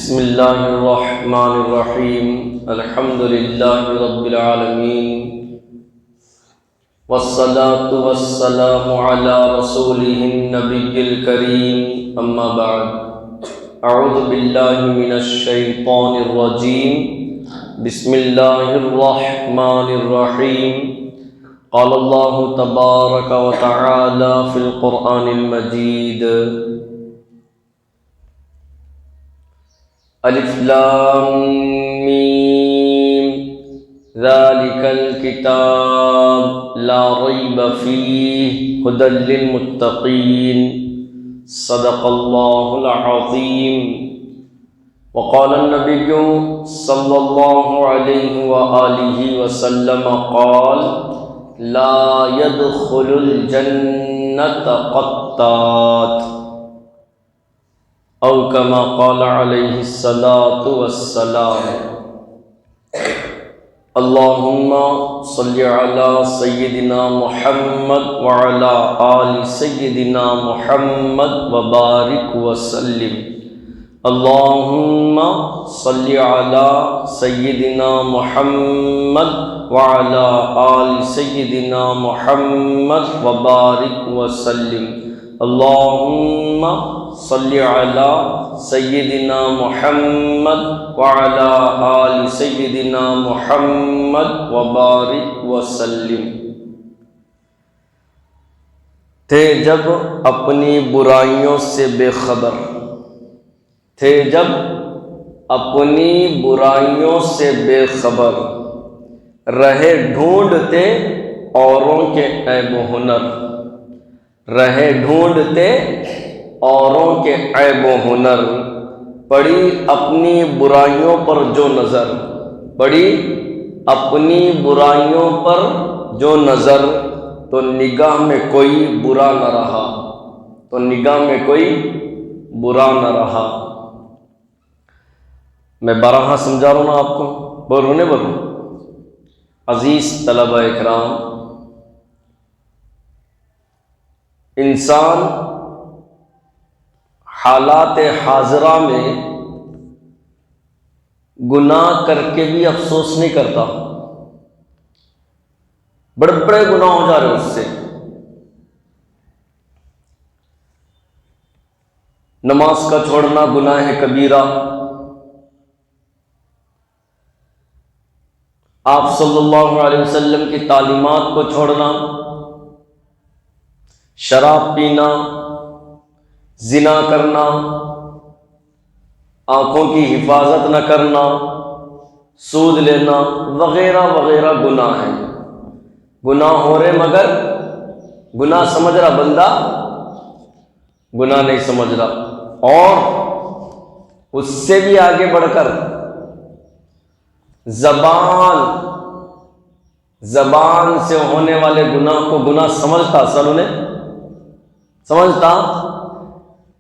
بسم اللہ الرحمن الرحیم الحمد للہ رب العالمین والصلاة والسلام علی رسولہ النبی الکریم اما بعد اعوذ باللہ من الشیطان الرجیم بسم اللہ الرحمن الرحیم قال اللہ تبارک و تعالی فی القرآن المجید الف لام میم ذالک الکتاب لا ریب فیہ ھدی للمتقین صدق اللہ العظیم وقال النبی صلی اللہ علیہ وآلہ وسلم قال لا يدخل الجنة قطات او کما قال علیہ الصلاة والسلام اللہم صلی علی سیدنا محمد وعلی آل سیدنا محمد وبارک وسلم اللہم صلی علی سیدنا محمد وعلی آل سیدنا محمد وبارک وسلم اللہم صلی علی سیدنا محمد وعلی آل سیدنا محمد وبارک وسلم۔ تھے جب اپنی برائیوں سے بے خبر، تھے جب اپنی برائیوں سے بے خبر، رہے ڈھونڈتے اوروں کے عیب و ہنر، رہے ڈھونڈتے اوروں کے عیب و ہنر، پڑی اپنی برائیوں پر جو نظر، پڑی اپنی برائیوں پر جو نظر، تو نگاہ میں کوئی برا نہ رہا، تو نگاہ میں کوئی برا نہ رہا۔ میں بارہا سمجھا رہا ہوں نا آپ کو، بولوں نہیں بولوں؟ عزیز طلبہ اکرام، انسان حالات حاضرہ میں گناہ کر کے بھی افسوس نہیں کرتا، بڑے بڑے گناہ ہو جا رہے اس سے، نماز کا چھوڑنا گناہ ہے کبیرہ، آپ صلی اللہ علیہ وسلم کی تعلیمات کو چھوڑنا، شراب پینا، زنا کرنا، آنکھوں کی حفاظت نہ کرنا، سود لینا وغیرہ وغیرہ گناہ ہیں۔ گناہ ہو رہے مگر گناہ سمجھ رہا بندہ، گناہ نہیں سمجھ رہا۔ اور اس سے بھی آگے بڑھ کر زبان سے ہونے والے گناہ کو گناہ سمجھتا، اصل انہیں سمجھتا،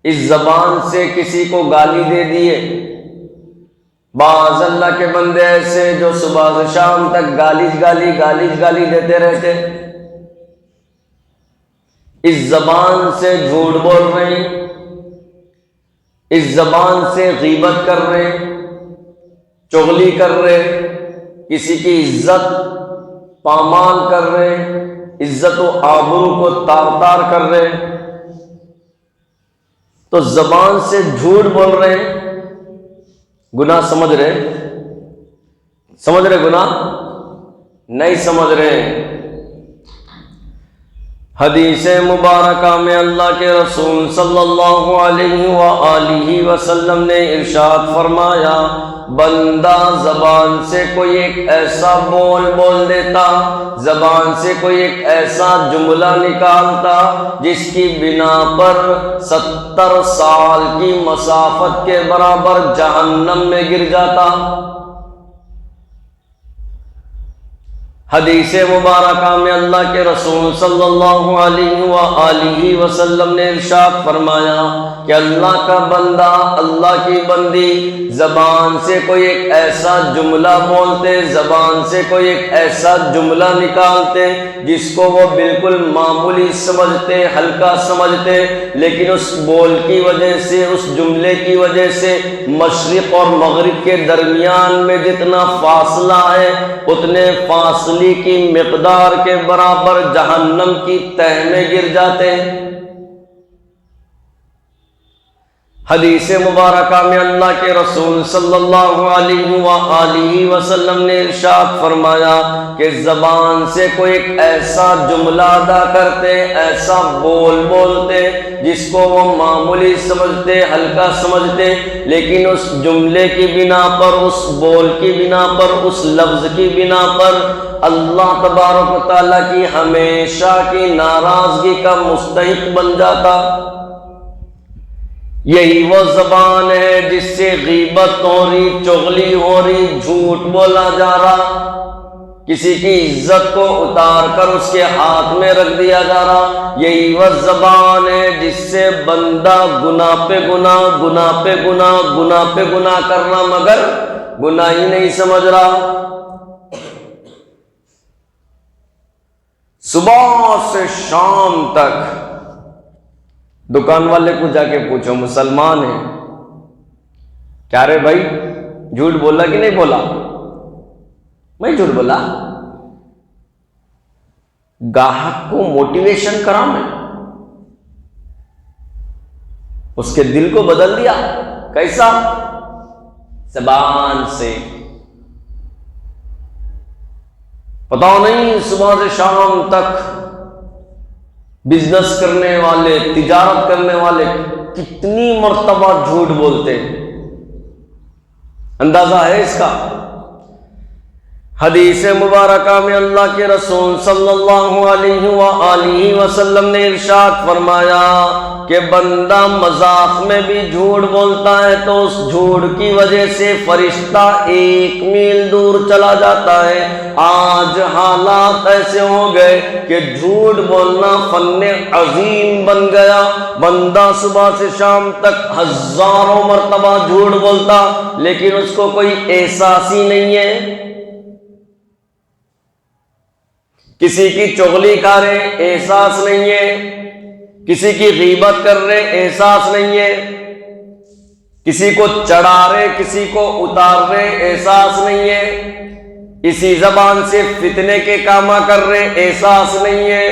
اس زبان سے کسی کو گالی دے دیے، بعض اللہ کے بندے ایسے جو صبح سے شام تک گالی دیتے رہتے، اس زبان سے جھوٹ بول رہے ہیں، اس زبان سے غیبت کر رہے، چغلی کر رہے، کسی کی عزت پامال کر رہے، عزت و آبرو کو تار کر رہے، تو زبان سے جھوٹ بول رہے، گناہ سمجھ رہے گناہ نہیں سمجھ رہے۔ حدیث مبارکہ میں اللہ کے رسول صلی اللہ علیہ وآلہ وسلم نے ارشاد فرمایا، بندہ زبان سے کوئی ایک ایسا بول دیتا، زبان سے کوئی ایک ایسا جملہ نکالتا جس کی بنا پر 70 سال کی مسافت کے برابر جہنم میں گر جاتا۔ حدیث مبارکہ میں اللہ کے رسول صلی اللہ علیہ وآلہ وسلم نے ارشاد فرمایا، کہ اللہ کا بندہ، اللہ کی بندی زبان سے کوئی ایک ایسا جملہ بولتے، زبان سے کوئی ایک ایسا جملہ نکالتے جس کو وہ بالکل معمولی سمجھتے، ہلکا سمجھتے، لیکن اس بول کی وجہ سے، اس جملے کی وجہ سے مشرق اور مغرب کے درمیان میں جتنا فاصلہ ہے اتنے فاصلے کی مقدار کے برابر جہنم کی تہ میں گر جاتے ہیں۔ حدیث مبارکہ میں اللہ کے رسول صلی اللہ علیہ وآلہ وسلم نے ارشاد فرمایا کہ زبان سے کوئی ایک ایسا جملہ ادا کرتے، ایسا بولتے جس کو وہ معمولی سمجھتے، ہلکا سمجھتے، لیکن اس جملے کی بنا پر، اس بول کی بنا پر، اس لفظ کی بنا پر اللہ تبارک و تعالیٰ کی ہمیشہ کی ناراضگی کا مستحق بن جاتا۔ یہی وہ زبان ہے جس سے غیبت ہو رہی، چغلی ہو رہی، جھوٹ بولا جا رہا، کسی کی عزت کو اتار کر اس کے ہاتھ میں رکھ دیا جا رہا۔ یہی وہ زبان ہے جس سے بندہ گناہ پہ گناہ، گناہ پہ گناہ، گناہ پہ گناہ کر رہا مگر گناہ ہی نہیں سمجھ رہا۔ صبح سے شام تک دکان والے کو جا کے پوچھو مسلمان ہے کیا رے بھائی، جھوٹ بولا کہ نہیں بولا؟ میں جھوٹ بولا۔ گاہک کو موٹیویشن کرا میں، اس کے دل کو بدل دیا۔ کیسا؟ زبان سے۔ پتہ نہیں صبح سے شام تک بزنس کرنے والے، تجارت کرنے والے کتنی مرتبہ جھوٹ بولتے ہیں، اندازہ ہے اس کا؟ حدیث مبارکہ میں اللہ کے رسول صلی اللہ علیہ وآلہ وسلم نے ارشاد فرمایا کہ بندہ مذاق میں بھی جھوٹ بولتا ہے تو اس جھوٹ کی وجہ سے فرشتہ 1 میل دور چلا جاتا ہے۔ آج حالات ایسے ہو گئے کہ جھوٹ بولنا فن عظیم بن گیا۔ بندہ صبح سے شام تک ہزاروں مرتبہ جھوٹ بولتا لیکن اس کو کوئی احساس ہی نہیں ہے۔ کسی کی چغلی کھا رہے، احساس نہیں ہے، کسی کی غیبت کر رہے، احساس نہیں ہے، کسی کو چڑھا رہے، کسی کو اتار رہے، احساس نہیں ہے، اسی زبان سے فتنے کے کامہ کر رہے، احساس نہیں ہے،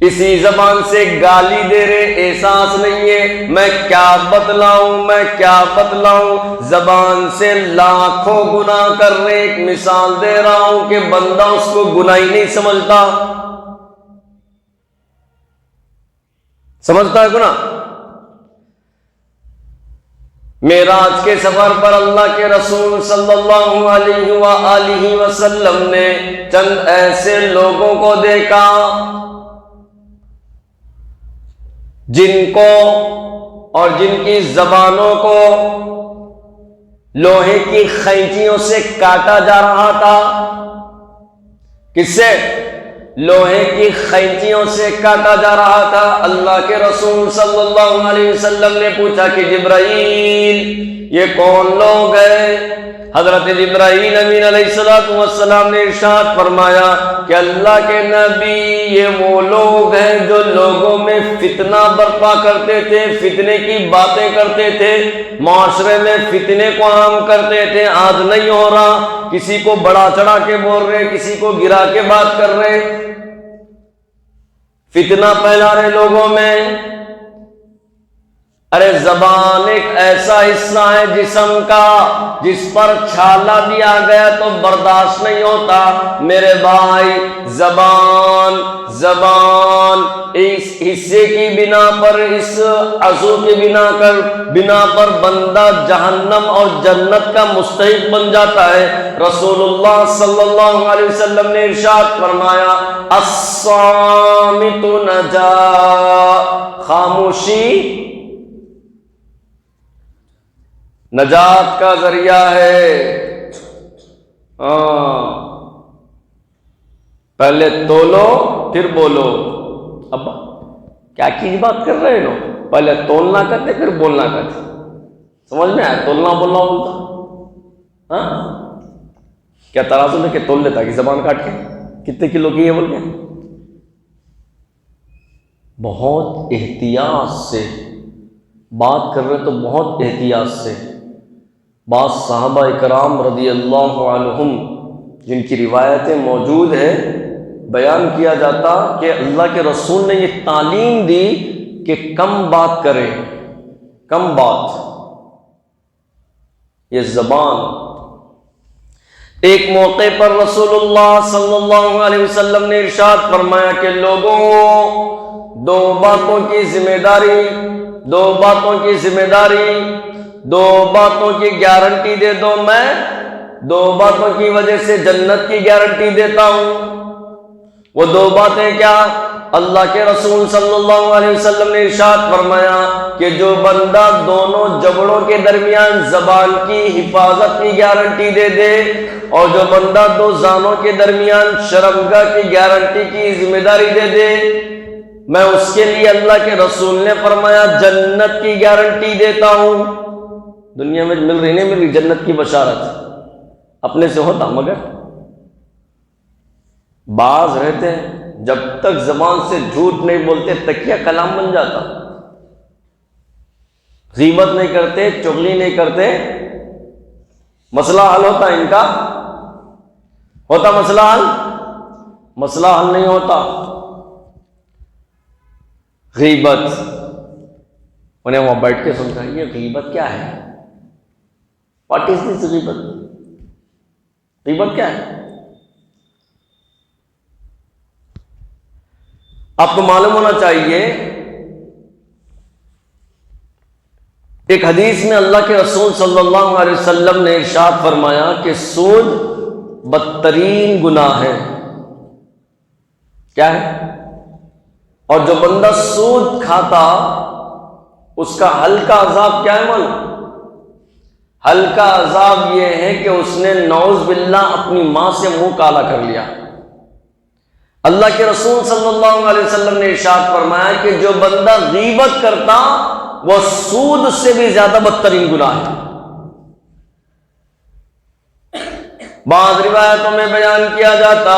اسی زبان سے گالی دے رہے، احساس نہیں ہے۔ میں کیا بتلاؤں، میں کیا بتلاؤں، زبان سے لاکھوں گناہ کر رہے۔ ایک مثال دے رہا ہوں کہ بندہ اس کو گناہ ہی نہیں سمجھتا، سمجھتا ہے گناہ؟ معراج کے سفر پر اللہ کے رسول صلی اللہ علیہ وآلہ وسلم نے چند ایسے لوگوں کو دیکھا جن کو اور جن کی زبانوں کو لوہے کی خینچیوں سے کاٹا جا رہا تھا۔ کس سے؟ لوہے کی خینچیوں سے کاٹا جا رہا تھا۔ اللہ کے رسول صلی اللہ علیہ وسلم نے پوچھا کہ جبرائیل یہ کون لوگ ہیں؟ حضرت جبرائیل امین علیہ السلام نے ارشاد فرمایا کہ اللہ کے نبی یہ وہ لوگ ہیں جو لوگوں میں فتنہ برپا کرتے تھے، فتنے کی باتیں کرتے تھے، معاشرے میں فتنے کو عام کرتے تھے۔ آج نہیں ہو رہا، کسی کو بڑا چڑھا کے بول رہے، کسی کو گرا کے بات کر رہے، فتنہ پھیلا رہے لوگوں میں۔ ارے زبان ایک ایسا حصہ ہے جسم کا جس پر چھالا دیا گیا تو برداشت نہیں ہوتا۔ میرے بھائی زبان اس حصے کی بنا پر، اس عضو کی بنا پر بندہ جہنم اور جنت کا مستحق بن جاتا ہے۔ رسول اللہ صلی اللہ علیہ وسلم نے ارشاد فرمایا الصامت نجا، خاموشی نجات کا ذریعہ ہے۔ پہلے تولو پھر بولو۔ ابا کیا کی بات کر رہے ہیں لوگ؟ پہلے تولنا کرتے پھر بولنا کرتے. سمجھ میں آیا؟ تولنا بولنا بولتا. ہاں کیا ترازو لے کے تول لیتا کہ زبان کاٹ کے کتنے کلو کی ہے بول کے. بہت احتیاط سے بات کر رہے تو بہت احتیاط سے. بعض صحابہ اکرام رضی اللہ عنہم جن کی روایتیں موجود ہیں، بیان کیا جاتا کہ اللہ کے رسول نے یہ تعلیم دی کہ کم بات کرے، کم بات. یہ زبان. ایک موقع پر رسول اللہ صلی اللہ علیہ وسلم نے ارشاد فرمایا کہ لوگوں، دو باتوں کی ذمہ داری، دو باتوں کی ذمہ داری، دو باتوں کی گارنٹی دے دو. میں دو باتوں کی وجہ سے جنت کی گارنٹی دیتا ہوں. وہ دو باتیں کیا؟ اللہ کے رسول صلی اللہ علیہ وسلم نے ارشاد فرمایا کہ جو بندہ دونوں جبڑوں کے درمیان زبان کی حفاظت کی گارنٹی دے دے، اور جو بندہ دو زانوں کے درمیان شرمگاہ کی گارنٹی کی ذمہ داری دے دے، میں اس کے لیے اللہ کے رسول نے فرمایا جنت کی گارنٹی دیتا ہوں. دنیا میں مل رہی نہیں مل رہی جنت کی بشارت، اپنے سے ہوتا. مگر بعض رہتے ہیں جب تک زبان سے جھوٹ نہیں بولتے تکیہ کلام بن جاتا. غیبت نہیں کرتے، چغلی نہیں کرتے، مسئلہ حل ہوتا ان کا. ہوتا مسئلہ حل؟ مسئلہ حل نہیں ہوتا. غیبت، انہیں وہاں بیٹھ کے سمجھا یہ غیبت کیا ہے؟ واٹ از دس غیبت؟ غیبت کیا ہے؟ آپ کو معلوم ہونا چاہیے، ایک حدیث میں اللہ کے رسول صلی اللہ علیہ وسلم نے ارشاد فرمایا کہ سود بدترین گناہ ہے. کیا ہے؟ اور جو بندہ سود کھاتا اس کا ہلکا عذاب کیا ہے معلوم؟ ہلکا عذاب یہ ہے کہ اس نے نعوذ باللہ اپنی ماں سے منہ کالا کر لیا. اللہ کے رسول صلی اللہ علیہ وسلم نے ارشاد فرمایا کہ جو بندہ غیبت کرتا وہ سود سے بھی زیادہ بدترین گناہ ہے. بعض روایتوں میں بیان کیا جاتا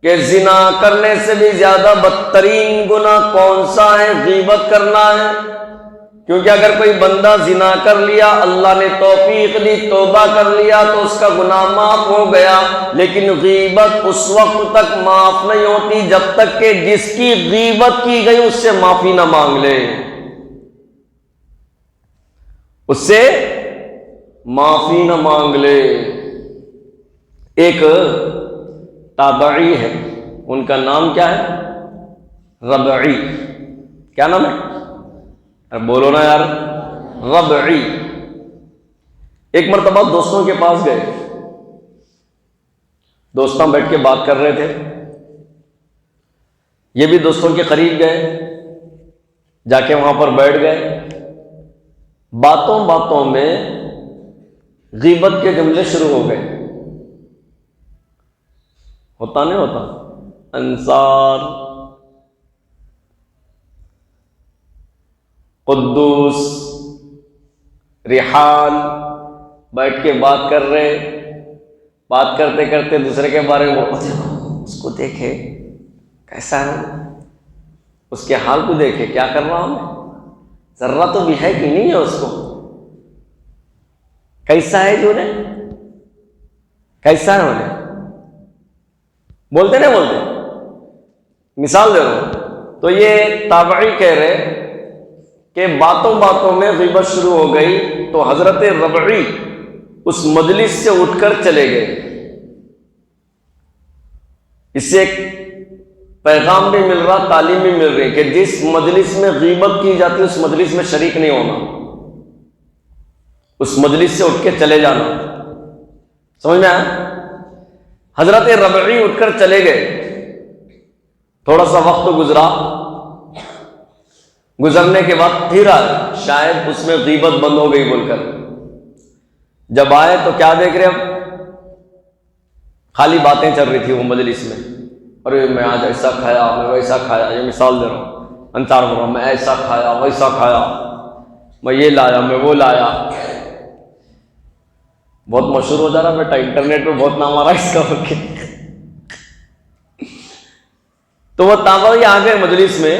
کہ زنا کرنے سے بھی زیادہ بدترین گناہ کون سا ہے؟ غیبت کرنا ہے. کیونکہ اگر کوئی بندہ زنا کر لیا، اللہ نے توفیق دی، توبہ کر لیا تو اس کا گناہ معاف ہو گیا. لیکن غیبت اس وقت تک معاف نہیں ہوتی جب تک کہ جس کی غیبت کی گئی اس سے معافی نہ مانگ لے، اس سے معافی نہ مانگ لے. ایک تابعی ہے، ان کا نام کیا ہے؟ ربعی. کیا نام ہے؟ بولو نا یار. ربعی. ایک مرتبہ دوستوں کے پاس گئے، دوستاں بیٹھ کے بات کر رہے تھے. یہ بھی دوستوں کے قریب گئے، جا کے وہاں پر بیٹھ گئے. باتوں باتوں میں غیبت کے جملے شروع ہو گئے. ہوتا نہیں ہوتا؟ انصار، قدوس، ریحان، بیٹھ کے بات کر رہے. بات کرتے کرتے دوسرے کے بارے میں اس کو دیکھے کیسا ہے، اس کے حال کو دیکھے کیا کر رہا ہوں، ذرہ تو بھی ہے کہ نہیں ہے، اس کو کیسا ہے، جو نے کیسا ہے انہیں بولتے نہیں بولتے. مثال دے رہا ہوں. تو یہ تابعی کہہ رہے کہ باتوں باتوں میں غیبت شروع ہو گئی تو حضرت ربعی اس مجلس سے اٹھ کر چلے گئے. اس سے ایک پیغام بھی مل رہا، تعلیم بھی مل رہی کہ جس مجلس میں غیبت کی جاتی اس مجلس میں شریک نہیں ہونا، اس مجلس سے اٹھ کے چلے جانا. سمجھ میں آیا؟ حضرت ربعی اٹھ کر چلے گئے. تھوڑا سا وقت گزرا، گزرنے کے بعد پھر آئے، شاید اس میں غیبت بند ہو گئی بول کر. جب آئے تو کیا دیکھ رہے؟ اب خالی باتیں چل رہی تھی وہ مجلس میں. ارے میں آج ایسا کھایا، میں ویسا کھایا. یہ مثال دے رہا ہوں. انصار بول رہا میں ایسا کھایا ویسا کھایا، میں یہ لایا میں وہ لایا، بہت مشہور ہو جا رہا بیٹا، انٹرنیٹ پہ بہت نام آ رہا ہے اس کا بول کے۔ تو وہ تابعی آ گئے مجلس میں،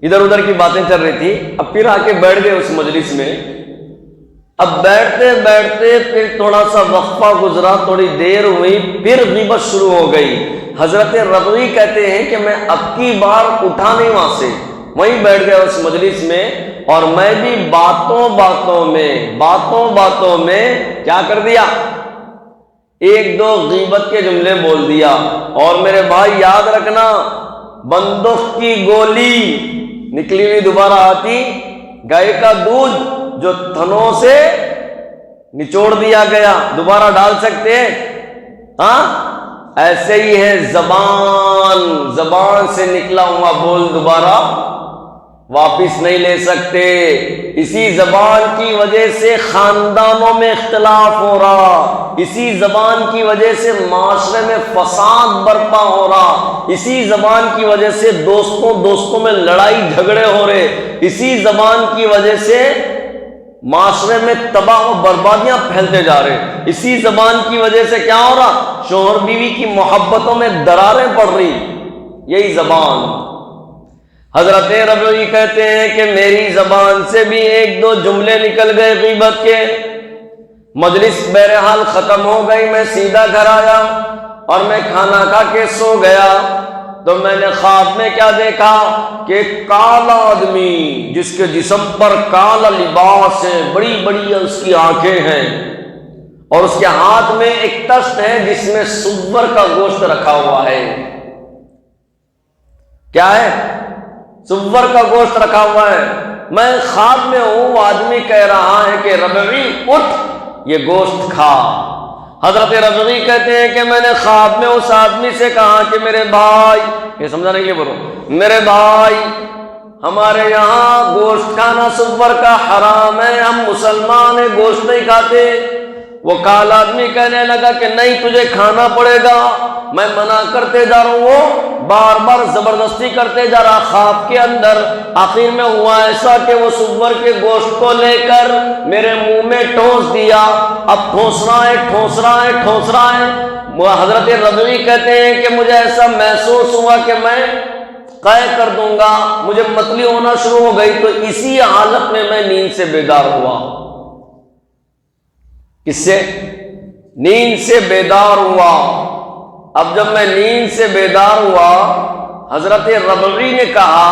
ادھر ادھر کی باتیں چل رہی تھی، اب پھر آ کے بیٹھ گئے اس مجلس میں۔ اب بیٹھتے بیٹھتے پھر تھوڑا سا وقفہ گزرا، تھوڑی دیر ہوئی، پھر غیبت شروع ہو گئی۔ حضرت ربعی کہتے ہیں کہ میں اب کی بار اٹھا نہیں وہاں سے، وہیں بیٹھ گیا اس مجلس میں، اور میں بھی باتوں باتوں میں کیا کر دیا، ایک دو غیبت کے جملے بول دیا۔ اور میرے بھائی یاد رکھنا، بندوق کی گولی نکلی ہوئی دوبارہ آتی، گائے کا دودھ جو تھنوں سے نچوڑ دیا گیا دوبارہ ڈال سکتے ہیں؟ ہاں، ایسے ہی ہے زبان سے نکلا ہوا بول دوبارہ واپس نہیں لے سکتے۔ اسی زبان کی وجہ سے خاندانوں میں اختلاف ہو رہا، اسی زبان کی وجہ سے معاشرے میں فساد برپا ہو رہا، اسی زبان کی وجہ سے دوستوں میں لڑائی جھگڑے ہو رہے، اسی زبان کی وجہ سے معاشرے میں تباہ و بربادیاں پھیلتے جا رہے، اسی زبان کی وجہ سے کیا ہو رہا، شوہر بیوی کی محبتوں میں دراریں پڑ رہی، یہی زبان۔ حضرت ربعی کہتے ہیں کہ میری زبان سے بھی ایک دو جملے نکل گئے غیبت کے، مجلس بہرحال ختم ہو گئی، میں سیدھا گھر آیا اور میں کھانا کھا کے سو گیا، تو میں نے خواب میں کیا دیکھا کہ ایک کالا آدمی جس کے جسم پر کالا لباس ہے، بڑی بڑی اس کی آنکھیں ہیں، اور اس کے ہاتھ میں ایک تشت ہے جس میں سور کا گوشت رکھا ہوا ہے۔ کیا ہے؟ سور کا گوشت رکھا ہوا ہے۔ میں خواب میں ہوں، وہ آدمی کہہ رہا ہے کہ ربعی اٹھ یہ گوشت کھا۔ حضرت ربعی کہتے ہیں کہ میں نے خواب میں اس آدمی سے کہا کہ میرے بھائی، یہ سمجھانے کے لیے بولو، میرے بھائی ہمارے یہاں گوشت کھانا سور کا حرام ہے، ہم مسلمان ہیں، گوشت نہیں کھاتے۔ وہ کالا آدمی کہنے لگا کہ نہیں تجھے کھانا پڑے گا، میں منع کرتے جا رہا ہوں، وہ بار بار زبردستی کرتے جا رہا۔ خواب کے اندر آخر میں ہوا ایسا کہ وہ سور کے گوشت کو لے کر میرے منہ میں ٹھونس دیا، اب ٹھونس رہا ہے۔ حضرت ربعی کہتے ہیں کہ مجھے ایسا محسوس ہوا کہ میں قے کر دوں گا، مجھے متلی ہونا شروع ہو گئی، تو اسی حالت میں میں نیند سے بیدار ہوا۔ کس سے؟ نیند سے بیدار ہوا۔ اب جب میں نیند سے بیدار ہوا، حضرت ربعی نے کہا،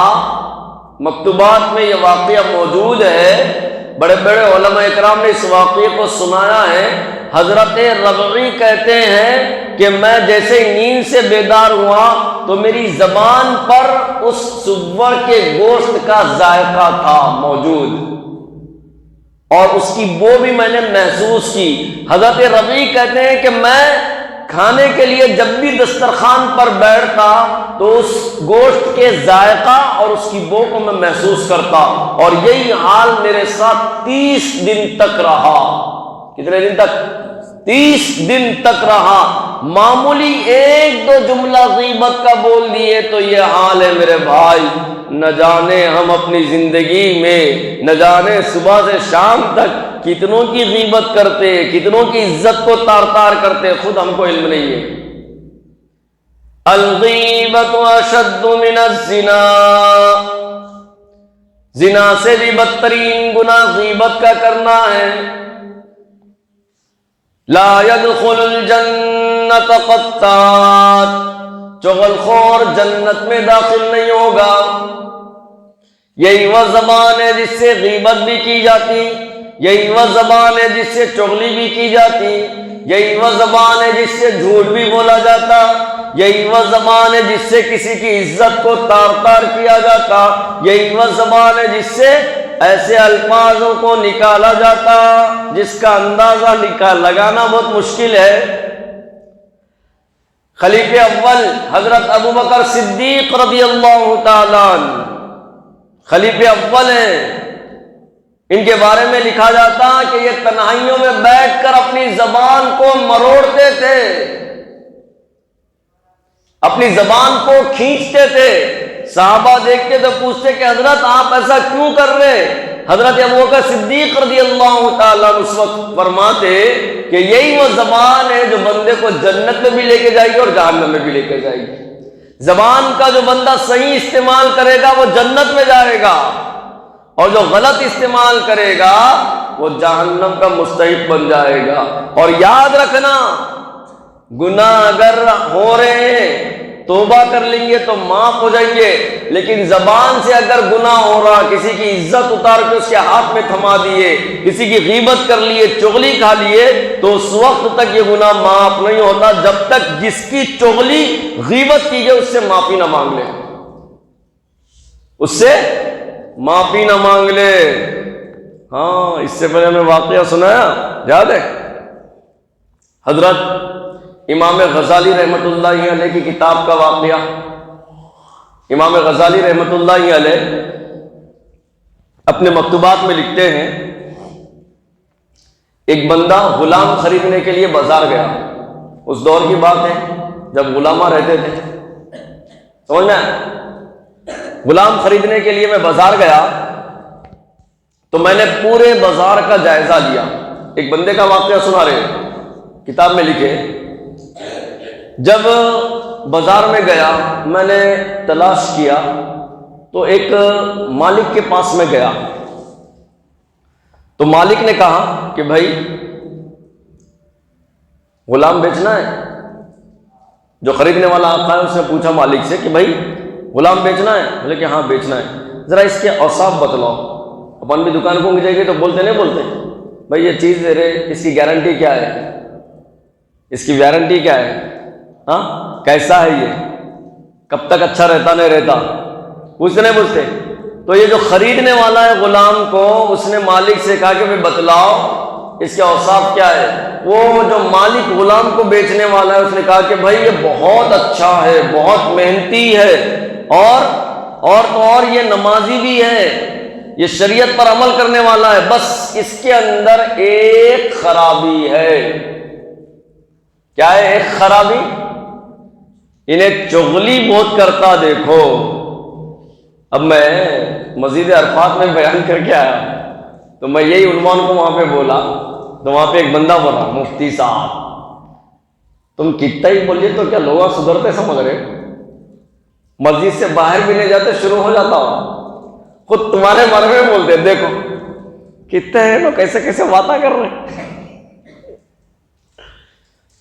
مکتوبات میں یہ واقعہ موجود ہے، بڑے بڑے علماء اکرام نے اس واقعے کو سنایا ہے۔ حضرت ربعی کہتے ہیں کہ میں جیسے نیند سے بیدار ہوا تو میری زبان پر اس سور کے گوشت کا ذائقہ تھا موجود، اور اس کی بو بھی میں نے محسوس کی۔ حضرت ربعی کہتے ہیں کہ میں کھانے کے لیے جب بھی دسترخوان پر بیٹھتا تو اس گوشت کے ذائقہ اور اس کی بو کو میں محسوس کرتا، اور یہی حال میرے ساتھ 30 دن تک رہا۔ کتنے دن تک؟ 30 دن تک رہا۔ معمولی ایک دو جملہ غیبت کا بول دیے تو یہ حال ہے میرے بھائی۔ نہ جانے ہم اپنی زندگی میں، نہ جانے صبح سے شام تک کتنوں کی غیبت کرتے، کتنوں کی عزت کو تار تار کرتے، خود ہم کو علم نہیں ہے۔ الغیبت اشد من الزنا، زنا سے بھی بدترین گناہ غیبت کا کرنا ہے۔ لا يدخل الجنت قطات، چغل خور جنت میں داخل نہیں ہوگا۔ یہی وہ زبان ہے جس سے غیبت بھی کی جاتی، یہی وہ زبان ہے جس سے چغلی بھی کی جاتی، یہی وہ زبان ہے جس سے جھوٹ بھی بولا جاتا، یہی وہ زبان ہے جس سے کسی کی عزت کو تار تار کیا جاتا، یہی وہ زبان ہے جس سے ایسے الفاظوں کو نکالا جاتا جس کا اندازہ لگانا بہت مشکل ہے۔ خلیفہ اول حضرت ابو بکر صدیق رضی اللہ تعالیٰ عنہ خلیفہ اول ہیں، ان کے بارے میں لکھا جاتا کہ یہ تنہائیوں میں بیٹھ کر اپنی زبان کو مروڑتے تھے، اپنی زبان کو کھینچتے تھے، صحابہ دیکھتے تو پوچھتے کہ حضرت آپ ایسا کیوں کر رہے؟ حضرت ابوبکر صدیق رضی اللہ تعالیٰ اس وقت فرماتے کہ یہی وہ زبان ہے جو بندے کو جنت میں بھی لے کے جائے گی اور جہنم میں بھی لے کے جائے گی۔ زبان کا جو بندہ صحیح استعمال کرے گا وہ جنت میں جائے گا، اور جو غلط استعمال کرے گا وہ جہنم کا مستحق بن جائے گا۔ اور یاد رکھنا، گناہ اگر ہو رہے ہیں توبہ کر لیں گے تو معاف ہو جائیں گے، لیکن زبان سے اگر گناہ ہو رہا، کسی کی عزت اتار کے اس کے ہاتھ میں تھما دیے، کسی کی غیبت کر لیے، چغلی کھا لیے، تو اس وقت تک یہ گناہ معاف نہیں ہوتا جب تک جس کی چغلی غیبت کی گئی اس سے معافی نہ مانگ لے، اس سے معافی نہ مانگ لے۔ ہاں، اس سے پہلے میں واقعہ سنایا، یاد ہے؟ حضرت امام غزالی رحمۃ اللہ علیہ کی کتاب کا واقعہ۔ امام غزالی رحمۃ اللہ علیہ اپنے مکتوبات میں لکھتے ہیں، ایک بندہ غلام خریدنے کے لیے بازار گیا۔ اس دور کی بات ہے جب غلامہ رہتے تھے، سمجھ میں؟ غلام خریدنے کے لیے میں بازار گیا تو میں نے پورے بازار کا جائزہ لیا۔ ایک بندے کا واقعہ سنا رہے کتاب میں لکھے، جب بازار میں گیا میں نے تلاش کیا تو ایک مالک کے پاس میں گیا، تو مالک نے کہا کہ بھائی غلام بیچنا ہے؟ جو خریدنے والا آتا ہے اس نے پوچھا مالک سے کہ بھائی غلام بیچنا ہے؟ بولے کہ ہاں بیچنا ہے، ذرا اس کے اوصاف بتلاؤ۔ اپن بھی دکان کو جائے گے تو بولتے نہیں بولتے بھائی یہ چیز دے رہے، اس کی گارنٹی کیا ہے، اس کی وارنٹی کیا ہے، ہاں کیسا ہے، یہ کب تک اچھا رہتا نہیں رہتا، پوچھتے نہیں پوچھتے؟ تو یہ جو خریدنے والا ہے غلام کو، اس نے مالک سے کہا کہ بھائی بتلاؤ اس کے اوصاف کیا ہے۔ وہ جو مالک غلام کو بیچنے والا ہے اس نے کہا کہ بھائی یہ بہت اچھا ہے، بہت محنتی ہے، اور یہ نمازی بھی ہے، یہ شریعت پر عمل کرنے والا ہے، بس اس کے اندر ایک خرابی ہے۔ کیا ہے ایک خرابی؟ انہیں چغلی بہت کرتا دیکھو۔ اب میں مزید عرفات میں بیان کر کے آیا تو میں یہی عنوان کو وہاں پہ بولا تو وہاں پہ ایک بندہ بولا، مفتی صاحب تم کتنا ہی بولیے تو کیا لوگ سدھرتے سمجھ رہے؟ مسجد سے باہر بھی نہیں جاتے شروع ہو جاتا ہو، خود تمہارے بارے میں بولتے، دیکھو کتنے ہیں لوگ کیسے کیسے باتیں کر رہے ہیں۔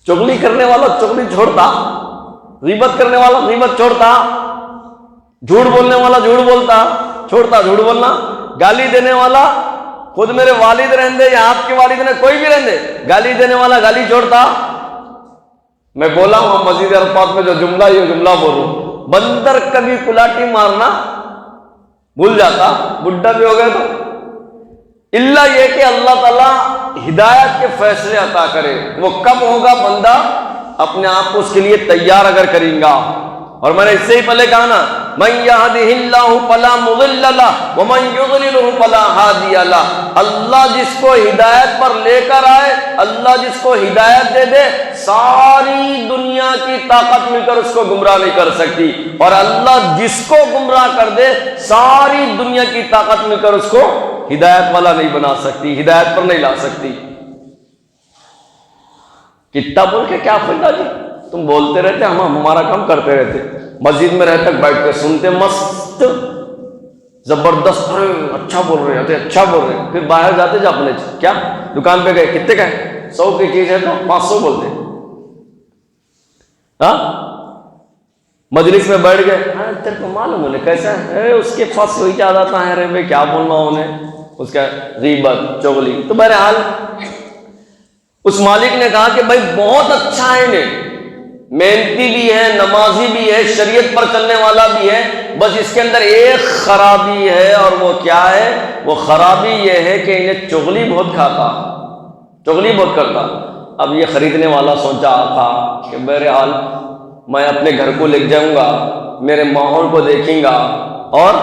چغلی کرنے والا چغلی چھوڑتا، غیبت کرنے والا غیبت چھوڑتا، جھوٹ بولنے والا جھوٹ بولتا چھوڑتا، جھوٹ بولنا، گالی دینے والا، خود میرے والد رہندے یا آپ کے والد نے کوئی بھی رہندے، گالی دینے والا گالی چھوڑتا۔ میں بولا ہوں مسجد عرفات میں جو جملہ یہ جملہ بولوں، بندر کبھی کلاٹی مارنا بھول جاتا، بڈھا بھی ہو گیا تو، اللہ یہ کہ اللہ تعالیٰ ہدایت کے فیصلے عطا کرے۔ وہ کب ہوگا؟ بندہ اپنے آپ کو اس کے لیے تیار اگر کریں گا۔ اور میں نے اس سے ہی پہلے کہا نا، من يهده الله فلا مضل له ومن يضلله فلا هادي له۔ اللہ جس کو ہدایت پر لے کر آئے، اللہ جس کو ہدایت دے دے، ساری دنیا کی طاقت مل کر اس کو گمراہ نہیں کر سکتی، اور اللہ جس کو گمراہ کر دے ساری دنیا کی طاقت مل کر اس کو ہدایت والا نہیں بنا سکتی، ہدایت پر نہیں لا سکتی۔ کتنا بول کے کیا فائدہ جی؟ تم بولتے رہتے، ہم ہمارا کام کرتے رہتے، مسجد میں رہتے بیٹھ کے سنتے، مست زبردست، ارے اچھا بول رہے ہیں، اچھا بول رہے ہیں، پھر باہر جاتے جا اپنے کیا دکان پہ گئے، کتنے کا ہے؟ 100 کی چیز ہے تو 500 بولتے، ہاں مجلس میں بیٹھ گئے، ہاں تیرے کو معلوم ہے کیسا ہے، اس کے پاس وہی عادت ہے، ارے بھائی کیا بولنا انہیں، اس کا غیبت چغلی۔ تو بہرحال اس مالک نے کہا کہ بھائی بہت اچھا ہے، انہیں محنتی بھی ہے، نمازی بھی ہے، شریعت پر چلنے والا بھی ہے، بس اس کے اندر ایک خرابی ہے، اور وہ کیا ہے؟ وہ خرابی یہ ہے کہ انہیں چغلی بہت کھاتا، چغلی بہت کرتا۔ اب یہ خریدنے والا سوچا تھا کہ بہرحال میں اپنے گھر کو لے جاؤں گا، میرے ماحول کو دیکھیں گا اور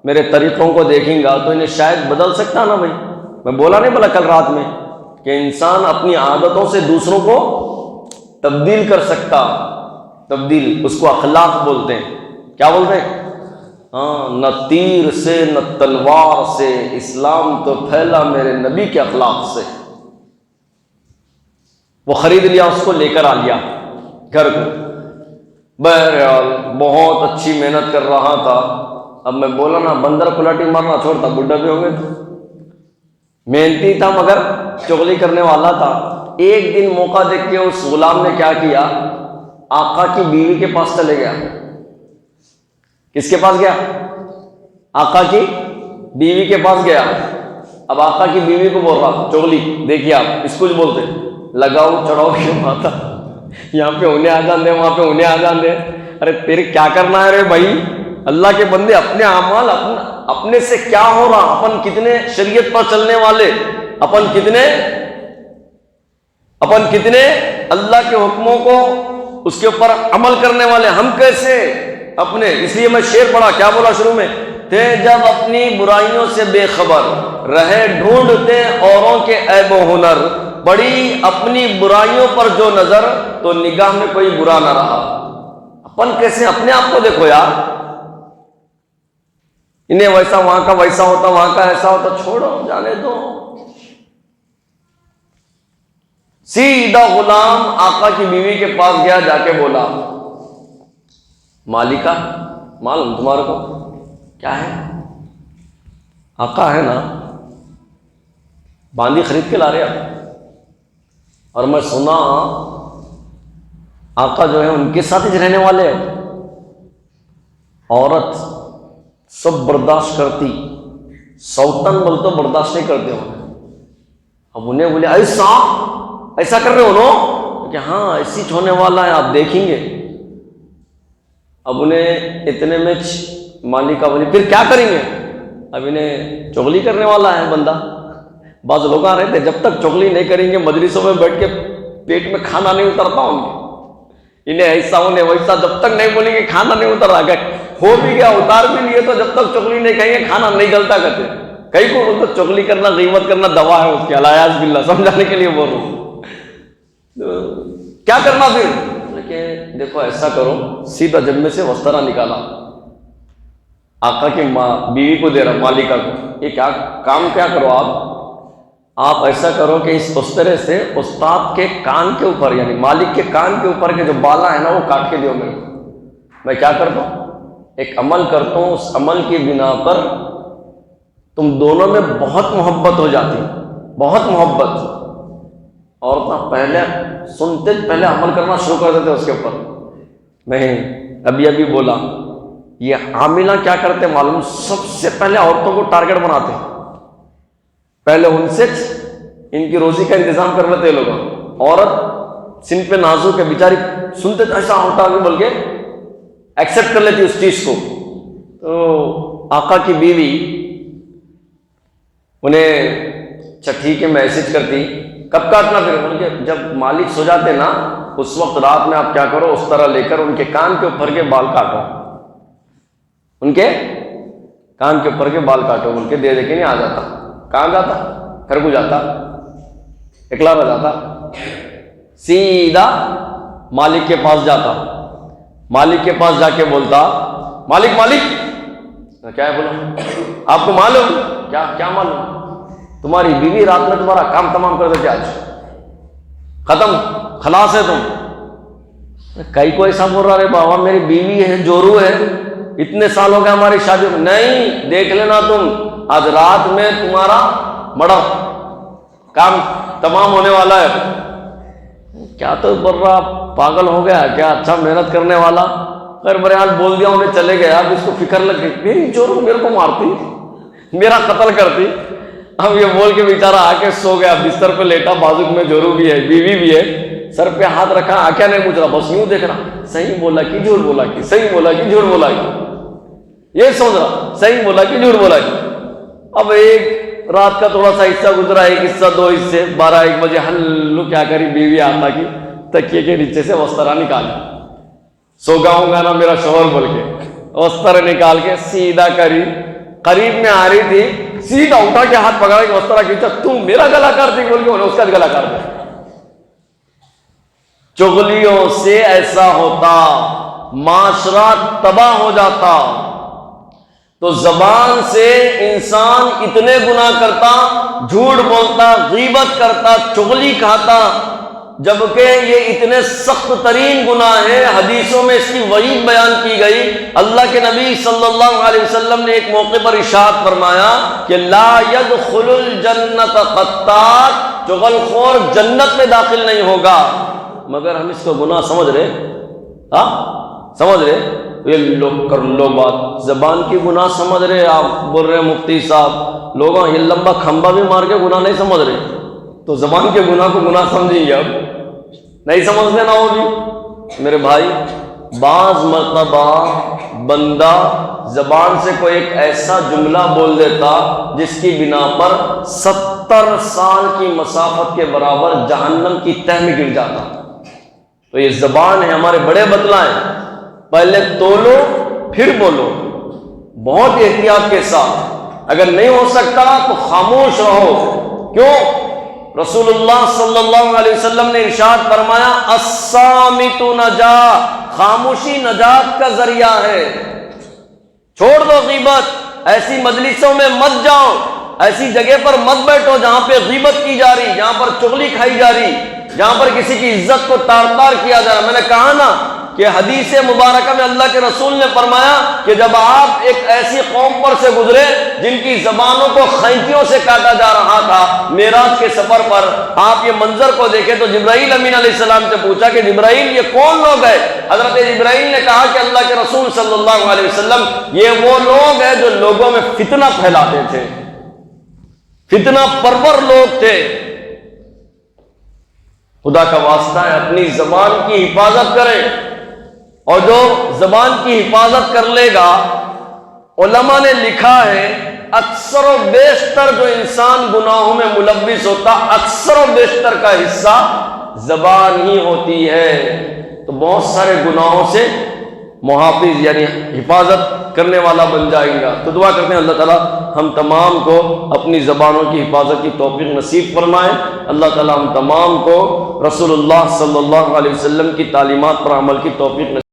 میرے طریقوں کو دیکھیں گا تو انہیں شاید بدل سکتا نا بھائی۔ میں بولا نہیں بولا کل رات میں کہ انسان اپنی عادتوں سے دوسروں کو تبدیل کر سکتا، تبدیل اس کو اخلاق بولتے ہیں۔ کیا بولتے ہیں؟ ہاں، نہ تیر سے نہ تلوار سے، اسلام تو پھیلا میرے نبی کے اخلاق سے۔ وہ خرید لیا، اس کو لے کر آ لیا گھر کو۔ بہرحال بہت اچھی محنت کر رہا تھا۔ اب میں بولا نا، بندر پلاٹی مارنا چھوڑتا، بڈھا بھی ہو گئے تھا، محنتی تھا مگر چغلی کرنے والا تھا۔ ایک دن موقع دیکھ کے اس غلام نے کیا کیا، آقا کی بیوی کے پاس چلے گیا۔ کس کے پاس گیا؟ آقا کی بیوی کے پاس گیا۔ اب آقا کی بیوی کو بول رہا چغلی، دیکھیے آپ اس کو بولتے لگاؤ چڑھاؤ کیوں ماتا، یہاں پہ انہیں آ جان دے، وہاں پہ انہیں آ جان دے۔ ارے تیرے کیا کرنا ہے رے بھائی، اللہ کے بندے، اپنے اعمال اپنے سے کیا ہو رہا، اپن کتنے شریعت پر چلنے والے، اپن کتنے اللہ کے حکموں کو اس کے اوپر عمل کرنے والے، ہم کیسے اپنے۔ اس لیے میں شعر پڑھا، کیا بولا شروع میں، تھے جب اپنی برائیوں سے بے خبر، رہے ڈھونڈتے اوروں کے عیب و ہنر، بڑی اپنی برائیوں پر جو نظر، تو نگاہ میں کوئی برا نہ رہا۔ اپن کیسے اپنے آپ کو دیکھو یار، انہیں ویسا، وہاں کا ویسا ہوتا، وہاں کا ایسا ہوتا، چھوڑو جانے دو۔ سیدھا غلام آقا کی بیوی کے پاس گیا، جا کے بولا مالکہ، معلوم تمہارے کو کیا ہے؟ آقا ہے نا، باندی خرید کے لا رہے آپ، اور میں سنا آقا جو ہے ان کے ساتھ ہی رہنے والے ہیں۔ عورت سب برداشت کرتی، سوتن بول تو برداشت نہیں کرتے ہوں۔ اب انہیں بولے ایسا کر رہے ہو نا، کہ ہاں ایسی ہونے والا ہے، آپ دیکھیں گے۔ اب انہیں اتنے میں مالکہ بولی پھر کیا کریں گے؟ اب انہیں چغلی کرنے والا ہے بندہ۔ بعض لوگ آ رہے تھے، جب تک چغلی نہیں کریں گے مجلسوں میں بیٹھ کے پیٹ میں کھانا نہیں اترتا ان کے، انہیں ایسا انہیں ویسا، جب تک نہیں بولیں گے کھانا نہیں اتر رہا، ہو بھی گیا اتار بھی لیے تو جب تک چغلی نہیں کہیں گے کھانا نہیں گلتا کرتے۔ کئی کو بولتے چغلی کرنا، غیبت کرنا دوا ہے اس کی، الیاذ باللہ، سمجھانے کے لیے بول رہا ہوں۔ کیا کرنا پھر؟ کہ دیکھو ایسا کرو، سیدھا جب میں سے وسترا نکالا، آقا کی بیوی کو دے رہا، مالکہ کو، یہ کیا کام کیا کرو آپ ایسا کرو کہ اس وسترے سے استاد کے کان کے اوپر، یعنی مالک کے کان کے اوپر کے جو بالا ہے نا، وہ کاٹ کے دیو میرے کو۔ میں کیا کرتا ہوں، ایک عمل کرتا ہوں، اس عمل کی بنا پر تم دونوں میں بہت محبت ہو جاتی، بہت محبت۔ عورتیں پہلے سنتے پہلے عمل کرنا شروع کر دیتے اس کے اوپر۔ میں ابھی بولا، یہ عاملہ کیا کرتے معلوم، سب سے پہلے عورتوں کو ٹارگٹ بناتے ہیں، پہلے ان سے ان کی روزی کا انتظام کر لیتے لوگ۔ عورت سن پہ نازک ہے بیچاری، سنتے ایسا ہوتا ہے بول کے ایکسیپٹ کر لیتی اس چیز کو۔ تو آقا کی بیوی انہیں اچھا ٹھیک ہے میسج کرتی، کب کاٹنا پھر؟ ان کے جب مالک سو جاتے نا، اس وقت رات میں آپ کیا کرو، اس طرح لے کر ان کے کان کے اوپر کے بال کاٹو، ان کے کان کے اوپر کے بال کاٹو بول کے دے کے نہیں آ جاتا۔ کہاں جاتا؟ گھر کو جاتا، اکلا رہ جاتا، سیدھا مالک کے پاس جاتا، مالک کے پاس جا کے بولتا، مالک کیا ہے؟ بولا آپ کو معلوم کیا معلوم، تمہاری بیوی رات میں تمہارا کام تمام کر دیتے، آج ختم، خلاص ہے تم۔ کئی کو ایسا بول رہا، رے بابا میری بیوی ہے، جورو ہے، اتنے سال ہو گئے ہماری شادی، نہیں دیکھ لینا تم، آج رات میں تمہارا بڑا کام تمام ہونے والا ہے۔ کیا تو بول رہا، پاگل ہو گیا کیا؟ اچھا محنت کرنے والا، خیر بہرحال بول دیا، انہیں چلے گئے۔ اب اس کو فکر لگ گئی، میری جورو میرے کو مارتی، میرا قتل کرتی۔ اب یہ بول کے بیچارہ آ کے سو گیا، بستر پہ لیٹا، بازو میں جورو بھی ہے، بیوی بھی ہے، سر پہ ہاتھ رکھا، آنکھیں نہیں پوچھ رہا، بس یوں دیکھ رہا، صحیح بولا کہ جھوٹ بولا کہ، صحیح بولا کہ جھوٹ بولا کہ، یہ سوچ رہا صحیح بولا کہ جھوٹ بولا کہ۔ اب ایک رات کا تھوڑا سا حصہ گزرا، ایک حصہ، دو حصے، 12-1 بجے ہلو کیا کری بیوی آتا کی تکیے کے نیچے سے وسترا نکالی، سو گاؤں گا نا میرا شوہر بول کے، وسترا نکال کے سیدھا کری، قریب میں آ رہی تھی، سیدھا اٹھا کے ہاتھ پکڑا کے وسترا کھینچا، تم میرا گلا کاٹ دی بول کے انہیں اس کا گلا کاٹ دیا۔ چغلیوں سے ایسا ہوتا، معاشرہ تباہ ہو جاتا۔ تو زبان سے انسان اتنے گناہ کرتا، جھوٹ بولتا، غیبت کرتا، چغلی کھاتا، جبکہ یہ اتنے سخت ترین گناہ ہیں۔ حدیثوں میں اس کی وعید بیان کی گئی۔ اللہ کے نبی صلی اللہ علیہ وسلم نے ایک موقع پر ارشاد فرمایا کہ لا يدخل الجنت قطات، چغل خور جنت میں داخل نہیں ہوگا۔ مگر ہم اس کو گناہ سمجھ رہے، ہاں سمجھ رہے، یہ لوگ کر لو بات، زبان کی گناہ سمجھ رہے۔ آپ بول رہے ہیں مفتی صاحب لوگوں یہ لمبا کھمبا بھی مار کے گناہ نہیں سمجھ رہے، تو زبان کے گناہ کو گناہ سمجھیں گے؟ اب نہیں سمجھتے نہ ہوگی میرے بھائی۔ بعض مرتبہ بندہ زبان سے کوئی ایک ایسا جملہ بول دیتا جس کی بنا پر 70 سال کی مسافت کے برابر جہنم کی تہ میں گر جاتا۔ تو یہ زبان ہے، ہمارے بڑے بتلائیں، پہلے تولو پھر بولو، بہت احتیاط کے ساتھ۔ اگر نہیں ہو سکتا تو خاموش رہو۔ کیوں؟ رسول اللہ صلی اللہ علیہ وسلم نے ارشاد فرمایا الصامت نجا، خاموشی نجات کا ذریعہ ہے۔ چھوڑ دو غیبت، ایسی مجلسوں میں مت جاؤ، ایسی جگہ پر مت بیٹھو جہاں پہ غیبت کی جا رہی، جہاں پر چغلی کھائی جا رہی، جہاں پر کسی کی عزت کو تار تار کیا جا رہا۔ میں نے کہا نا کہ حدیث مبارکہ میں اللہ کے رسول نے فرمایا کہ جب آپ ایک ایسی قوم پر سے گزرے جن کی زبانوں کو خینچیوں سے کاٹا جا رہا تھا، معراج کے سفر پر آپ یہ منظر کو دیکھیں تو جبرائیل امین علیہ السلام سے پوچھا کہ جبرائیل یہ کون لوگ ہیں؟ حضرت جبرائیل نے کہا کہ اللہ کے رسول صلی اللہ علیہ وسلم یہ وہ لوگ ہیں جو لوگوں میں فتنہ پھیلاتے تھے، فتنہ پرور لوگ تھے۔ خدا کا واسطہ ہے اپنی زبان کی حفاظت کریں، اور جو زبان کی حفاظت کر لے گا، علماء نے لکھا ہے اکثر و بیشتر جو انسان گناہوں میں ملوث ہوتا، اکثر و بیشتر کا حصہ زبان ہی ہوتی ہے۔ تو بہت سارے گناہوں سے محافظ یعنی حفاظت کرنے والا بن جائیں گا۔ تو دعا کرتے ہیں اللہ تعالیٰ ہم تمام کو اپنی زبانوں کی حفاظت کی توفیق نصیب فرمائے۔ اللہ تعالیٰ ہم تمام کو رسول اللہ صلی اللہ علیہ وسلم کی تعلیمات پر عمل کی توفیق نصیب